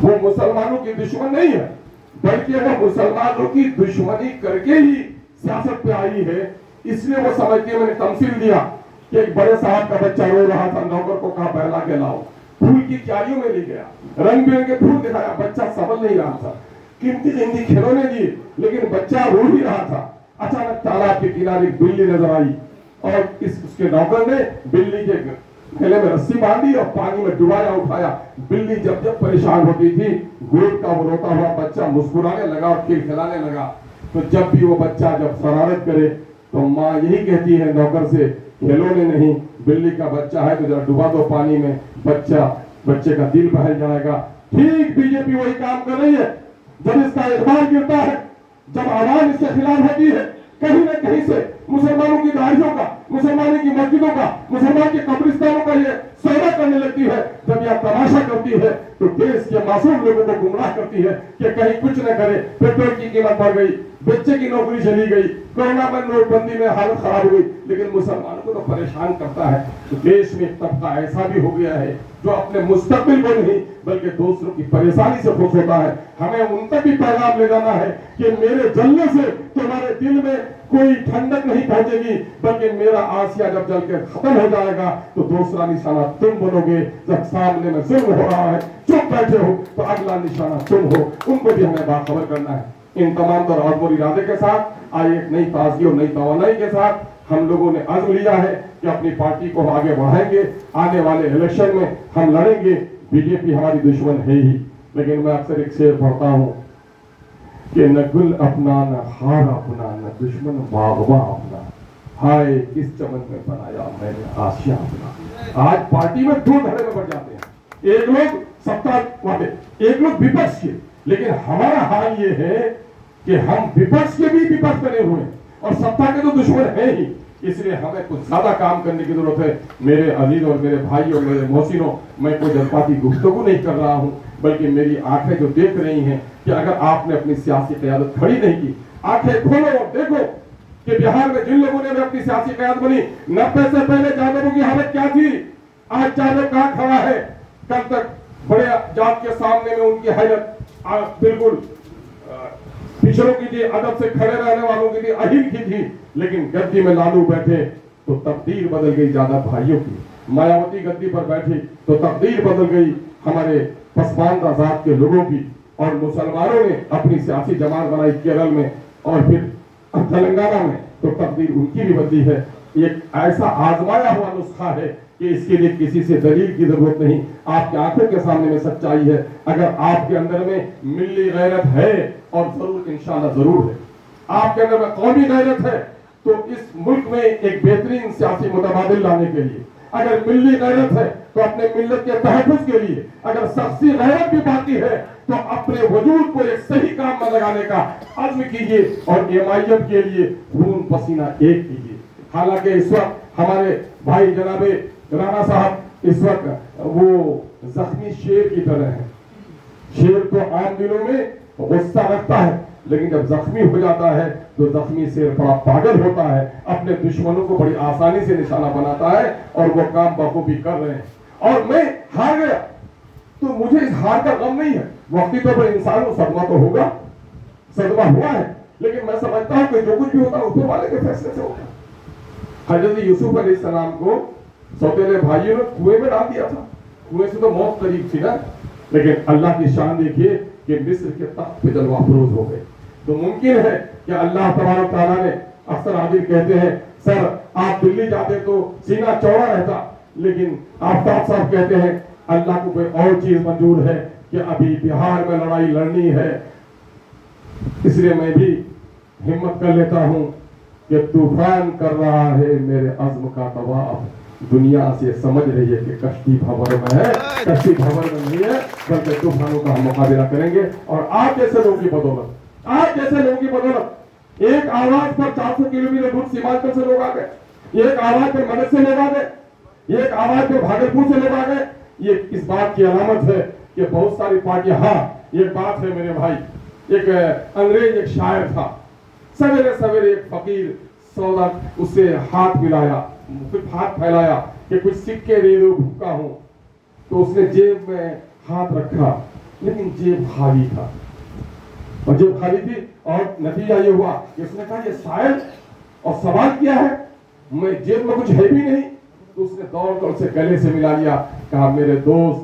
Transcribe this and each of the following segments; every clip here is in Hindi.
वो मुसलमानों की दुश्मन नहीं है, बल्कि वो मुसलमानों की दुश्मनी करके ही सियासत पे आई है। इसलिए वो समझती है, मैंने तमसील दिया कि एक बड़े साहब का बच्चा रो रहा था, नौकर को कहा बहला के लाओ, फूल की क्यारियों में ले गया, रंग बिरंगे फूल दिखाया, बच्चा संभल नहीं रहा था, कीमती कीमती खिलौने दिए, लेकिन बच्चा रो ही रहा था। अचानक तालाब के किनारे एक बिल्ली नजर आई और उसके नौकर ने बिल्ली के गले में रस्सी बांधी और पानी में डुबाया उठाया। बिल्ली जब जब परेशान होती थी, गोद का वो रोता हुआ बच्चा मुस्कुराने लगा और खिलखिलाने लगा। तो जब भी वो बच्चा जब शरारत करे तो माँ यही कहती है नौकर से, खिलौने नहीं, बिल्ली का बच्चा है तो जरा डुबा दो पानी में, बच्चे का दिल बहल जाएगा। ठीक बीजेपी वही काम कर रही है। जब इसका इकबाल गिरता है, जब आवाज इसके खिलाफ होती है, कहीं न कहीं से मुसलमानों की दाढ़ियों का, मुसलमानों की मस्जिदों का, मुसलमान के कब्रिस्तानों का ये सौदा करने लगती है। जब यह तमाशा करती है तो देश के मासूम लोगों को गुमराह करती है कि कहीं कुछ न करे, पेट्रोल की कीमत बढ़ गई, बच्चे की नौकरी चली गई, कोरोना में नोटबंदी में हालत खराब हुई, लेकिन मुसलमानों को तो परेशान करता है। तो देश में तबका ऐसा भी हो गया है जो अपने मुस्तकबिल को नहीं बल्कि दूसरों की परेशानी से खुश होता है। हमें उन तक भी पैगाम ले जाना है कि मेरे जलने से तुम्हारे दिल में कोई ठंडक नहीं पहुंचेगी, बल्कि मेरा आसिया जब जल के खत्म हो जाएगा तो दूसरा निशाना तुम बनोगे। जब सामने में जुल्म हो रहा है, चुप बैठे हो, तो अगला निशाना तुम हो। उनको भी हमें बाखबर करना है। इन तमाम तर आज़म इरादे के साथ आज एक नई ताजगी और नई तवानाई के साथ हम लोगों ने अज़्म लिया है कि अपनी पार्टी को आगे बढ़ाएंगे। आने वाले इलेक्शन में हम लड़ेंगे। बीजेपी हमारी दुश्मन है ही, लेकिन मैं अक्सर एक शेर पढ़ता हूँ कि न गुल अपना, न हार अपना, न दुश्मन बागवा अपना, हाय किस चमन में बनाया मैंने आशिया अपना। आज पार्टी में दो धड़े में बढ़ जाते हैं, एक लोग सत्ता वाले, एक लोग विपक्ष के। लेकिन हमारा हाल ये है कि हम विपक्ष के भी विपक्ष बने हुए हैं और सत्ता के तो दुश्मन है ही। इसलिए हमें कुछ ज्यादा काम करने की जरूरत है। मेरे अजीज और मेरे भाई और मेरे मोहसिनों, मैं कोई जज्बाती गुफ्तगू नहीं कर रहा हूँ, बल्कि मेरी आंखें जो देख रही हैं कि अगर आपने अपनी सियासी क़यादत खड़ी नहीं की, आंखें खोलो और देखो कि बिहार में जिन लोगों ने भी अपनी सियासी क़यादत बनी, 90 से पहले जादवों की हालत क्या थी, आज जादव कहाँ खड़ा है। कल तक बड़े जात के सामने में उनकी हालत बिल्कुल पिछड़ों की थी, अदब से खड़े रहने वालों की थी, अहिल की थी। लेकिन गद्दी में लालू बैठे तो तकदीर बदल गई जादव भाइयों की। मायावती गद्दी पर बैठी तो तकदीर बदल गई हमारे पसमानदा जात के लोगों की। और मुसलमानों ने अपनी सियासी जमात बनाई केरल में और फिर तेलंगाना में, तो तकदीर उनकी भी बदली है। एक ऐसा आजमाया हुआ नुस्खा है कि इसके लिए किसी से दलील की जरूरत नहीं, आपकी आंखों के सामने में सच्चाई है। अगर आपके अंदर में मिल्ली गैरत है, और जरूर इंशाल्लाह जरूर है, आपके अंदर में कौमी गैरत है, तो इस मुल्क में एक बेहतरीन सियासी मुतबादिल लाने के लिए, अगर मिल्ली गैरत है तो अपने मिल्लत के तहफ़्फ़ुज़ के लिए, अगर शख्सी गैरत भी बाकी है तो अपने वजूद को एक सही काम में लगाने का अज़्म कीजिए और एमआईएम के लिए खून पसीना एक कीजिए। हालांकि इस वक्त हमारे भाई जनाबे राणा साहब इस वक्त वो जख्मी शेर की तरह है। शेर तो आम दिनों में गुस्सा रखता है, लेकिन जब जख्मी हो जाता है तो जख्मी शेर बड़ा पागल होता है, अपने दुश्मनों को बड़ी आसानी से निशाना बनाता है और वो काम बखूबी कर रहे हैं। और मैं हार गया तो मुझे इस हार का गम नहीं है। वक्ती तौर पर इंसान को सदमा तो होगा, सदमा हुआ है, लेकिन मैं समझता हूँ कि जो कुछ भी होता है ऊपर वाले के फैसले से होता है। हजरत यूसुफ अलैहिस्सलाम को सौतेले भाइयों ने कुएं में डाल दिया था, कुएं से तो मौत करीब थी ना, लेकिन अल्लाह की शान देखिए कि मिस्र के तख्त पे जलवा फरोज हो गए। तो मुमकिन है कि अल्लाह तबारक तआला ने, अक्सर आदिल कहते हैं सर आप दिल्ली जाते तो सीना चौड़ा रहता, लेकिन आफ्ताब साहब कहते हैं अल्लाह को कोई और चीज मंजूर है कि अभी बिहार में लड़ाई लड़नी है। इसलिए मैं भी हिम्मत कर लेता हूं कि तूफान कर रहा है मेरे अज़्म का तवाफ, दुनिया से समझ रही है कि कश्ती भंवर में है, कश्ती भंवर में नहीं है, बल्कि तूफानों का हम मुकाबला करेंगे। और आप जैसे लोगों की बदौलत, आप जैसे लोगों की बदौलत, एक आवाज पर 400 किलोमीटर दूर सीमांचल से लोग आ गए, एक आवाज पर मदद से लोग आ गए, एक आवाज पर भागलपुर से लोग आ गए। ये इस बात की अलामत है कि बहुत सारी पार्टियां, हाँ एक बात है मेरे भाई, एक अंग्रेज एक शायर था, सवेरे सवेरे एक फकीर सौदा उससे हाथ मिलाया, फिर हाथ फैलाया कि कुछ सिक्के दे दो, भूखा हूं। तो उसने जेब में हाथ रखा लेकिन जेब खाली था, और जेब खाली थी, और नतीजा ये हुआ कि उसने कहा ये शायर और सवाल किया है, मैं जेब में कुछ है भी नहीं। तो उसने दौड़ कर उसे गले से मिला लिया, कहा मेरे दोस्त,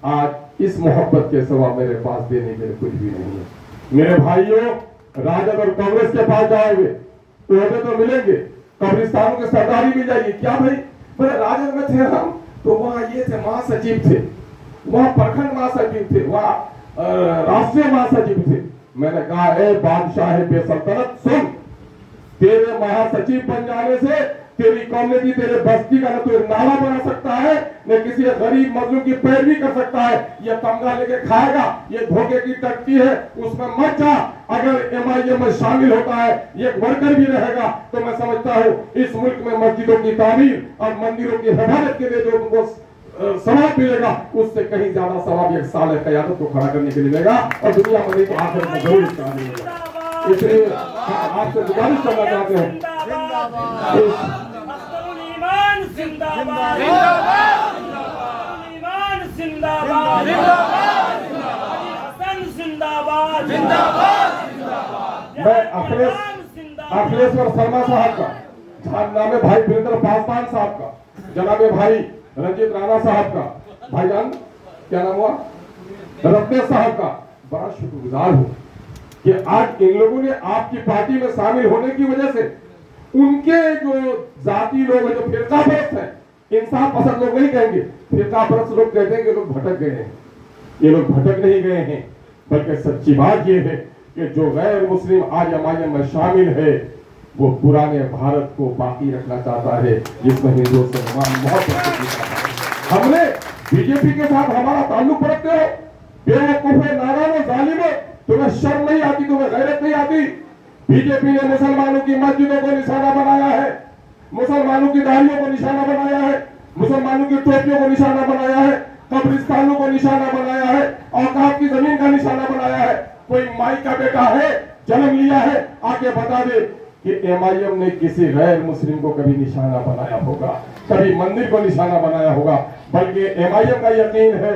आज इस मोहब्बत के सिवा मेरे पास देने के लिए कुछ भी नहीं है। मेरे भाइयों, राजद और कांग्रेस के पास जाओगे ओहदे तो मिलेंगे, कब्रिस्तानों के सरदारी मिल जाएगी। क्या भाई, बोले राजद में थे हम तो वहां ये थे, महासचिव थे, वहां प्रखंड महासचिव थे, वहां राष्ट्रीय महासचिव थे। मैंने कहा ए बादशाह बेसल्तनत, सुन, तेरे महासचिव बन जाने से तेरी कम्युनिटी, तेरे बस्ती का न तो नाला बना सकता है, न किसी गरीब मजलूम की पैरवी कर सकता है। ये तमगा लेके खाएगा, ये धोखे की टट्टी है, उसमें मत जा। अगर एमआईएम में शामिल होता है, ये वर्कर भी रहेगा, तो मैं समझता हूँ इस मुल्क में मस्जिदों की तामीर और मंदिरों की हिफाजत के लिए जो उनको सवाब मिलेगा, उससे कहीं ज्यादा सवाब एक साल क़यामत को खड़ा करने के लिए मिलेगा, और दुनिया में नहीं तो आखिर में जरूर इसका मिलेगा। इसलिए आपसे गुजारिश करना चाहते हैं, मैं अखिलेश्वर शर्मा साहब का, जनाब भाई वीरेंद्र पासवान साहब का, जनाब भाई रंजीत राणा साहब का, भाईजान क्या नाम हुआ, रत्नेश साहब का बड़ा शुक्रगुजार हूँ कि आज इन लोगों ने आपकी पार्टी में शामिल होने की वजह से उनके जो जाति लोग हैं, जो फिरका परस्त हैं, इंसाफ पसंद लोग नहीं कहेंगे, फिरका परस्त लोग कहते हैं कि लोग भटक गए हैं। ये लोग भटक नहीं गए हैं, बल्कि सच्ची बात ये है कि जो गैर मुस्लिम आज एमआईएम में शामिल है, वो पुराने भारत को बाकी रखना चाहता है, जिसमें हिंदू मुसलमान बहुत। हमने बीजेपी के साथ हमारा ताल्लुक रखते हो, बेवकूफे, नादानो, जालिमो, तुम्हें शर्म नहीं आती, तुम्हें गैरत नहीं आती। बीजेपी ने मुसलमानों की मस्जिदों को निशाना बनाया है, मुसलमानों की दाढ़ियों को निशाना बनाया है, मुसलमानों की टोपियों को निशाना बनाया है, कब्रिस्तानों को निशाना बनाया है, औकाफ की जमीन का निशाना बनाया है। कोई माई का बेटा है, जन्म लिया है, आके बता दे कि एमआईएम ने किसी गैर मुस्लिम को कभी निशाना बनाया होगा, कभी मंदिर को निशाना बनाया होगा। बल्कि एमआईएम का यकीन है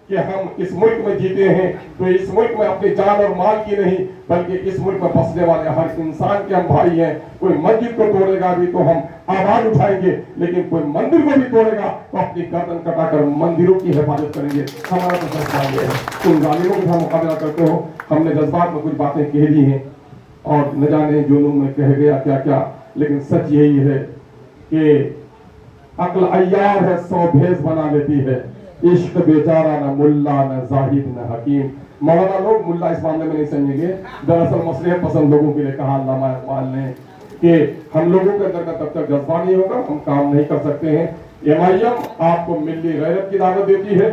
कि हम इस मुल्क में जीते हैं तो इस मुल्क में अपनी जान और माल की नहीं, बल्कि इस मुल्क में बसने वाले हर इंसान के हम भाई हैं। कोई मस्जिद को तोड़ेगा भी तो हम आवाज उठाएंगे, लेकिन कोई मंदिर को भी तोड़ेगा तो अपनी गर्दन कटाकर मंदिरों की हिफाजत करेंगे। हमारा तो फैसला ये है, तुम जालिमों के साथ मुकाबला करते हो। हमने जज्बात में कुछ बातें कह दी हैं और न जाने जुनून में कह गया क्या क्या, लेकिन सच यही है कि अक्ल अय्यार है, 100 भेष बना लेती है। इश्क बेचारा न मुल्ला न जाहिद न हकीम। मौलाना लोग मुल्ला इस मामले में नहीं समझेंगे, दरअसल मसलहत पसंद लोगों के लिए कहा अल्लामा इकबाल ने कि हम लोगों के अंदर का तब तक जज्बा नहीं होगा, हम काम नहीं कर सकते हैं। एमआईएम आपको मिल्ली गैरत की दावत देती है,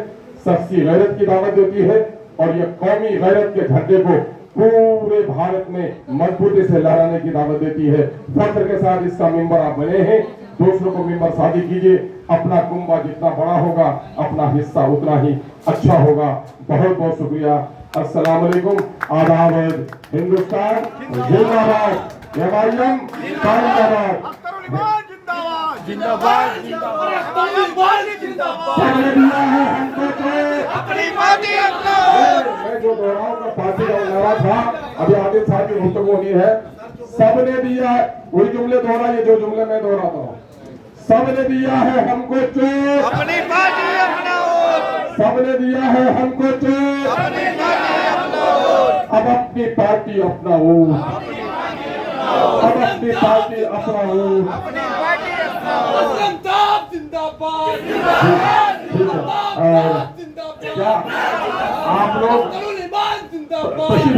शख्सी गैरत की दावत देती है, और ये कौमी गैरत के झंडे को पूरे भारत में मजबूती से लहराने की दावत देती है। फख्र के साथ इसका मेंबर आप बने हैं, दूसरों को मेंबर शादी कीजिए। अपना कुंबा जितना बड़ा होगा, अपना हिस्सा उतना ही अच्छा होगा। बहुत बहुत शुक्रिया। अस्सलाम वालेकुम, आदाब, हिंदुस्तान जिंदाबाद, एमआईएम जिंदाबाद, जिंदाबाद मैं जो दोहराऊं का पार्टी का नारा था, अभी आदिल साहब की गुफ्तगू होनी है। सबने दिया है, वही जुमले दोहराइए जो जुमले मैं दोहराता हूँ। सबने दिया है हमको चोट, अपनी पार्टी अपना वोट, सबने दिया है हमको चोट, अपनी पार्टी अपना वोट, अब अपनी पार्टी अपना वोट, अब अपनी पार्टी अपना वोट। अपनी पार्टी अपना वोट। जिंदाबाद क्या आप लोग जिंदाबाद।